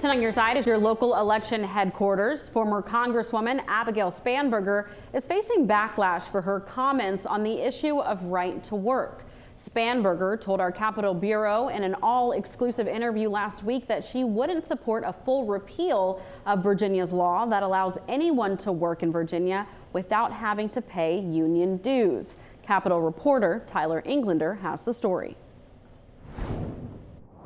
Tonight on your side is your local election headquarters. Former Congresswoman Abigail Spanberger is facing backlash for her comments on the issue of right to work. Spanberger told our Capitol Bureau in an all-exclusive interview last week that she wouldn't support a full repeal of Virginia's law that allows anyone to work in Virginia without having to pay union dues. Capitol reporter Tyler Englander has the story.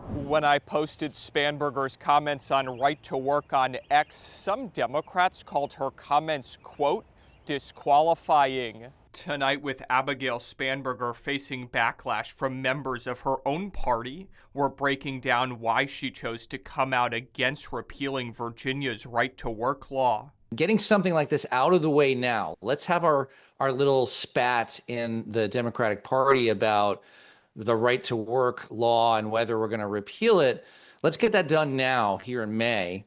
When I posted Spanberger's comments on right to work on X, some Democrats called her comments, quote, disqualifying. Tonight, with Abigail Spanberger facing backlash from members of her own party, we're breaking down why she chose to come out against repealing Virginia's right to work law. Getting something like this out of the way now. Let's have our little spat in the Democratic Party about the right to work law and whether we're going to repeal it. Let's get that done now here in May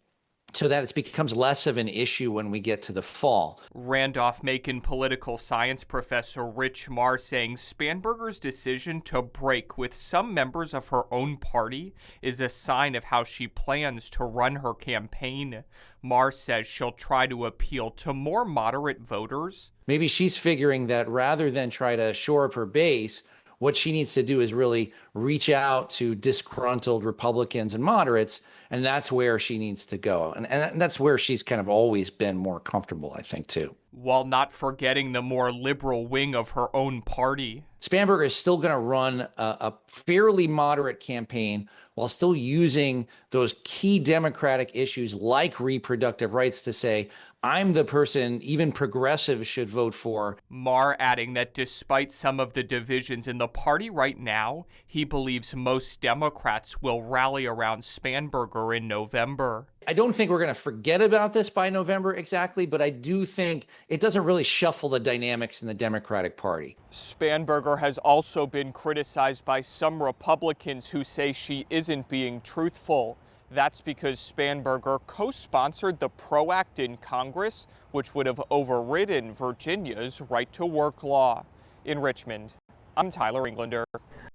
so that it becomes less of an issue when we get to the fall. Randolph-Macon political science professor Rich Marr saying Spanberger's decision to break with some members of her own party is a sign of how she plans to run her campaign. Marr says she'll try to appeal to more moderate voters. Maybe she's figuring that rather than try to shore up her base, what she needs to do is really reach out to disgruntled Republicans and moderates, and that's where she needs to go. And that's where she's kind of always been more comfortable, I think, too. While not forgetting the more liberal wing of her own party. Spanberger is still going to run a fairly moderate campaign while still using those key Democratic issues like reproductive rights to say, I'm the person even progressives should vote for. Marr adding that despite some of the divisions in the party right now, he believes most Democrats will rally around Spanberger in November. I don't think we're going to forget about this by November exactly, but I do think it doesn't really shuffle the dynamics in the Democratic Party. Spanberger has also been criticized by some Republicans who say she isn't being truthful. That's because Spanberger co-sponsored the PRO Act in Congress, which would have overridden Virginia's right to work law. In Richmond, I'm Tyler Englander.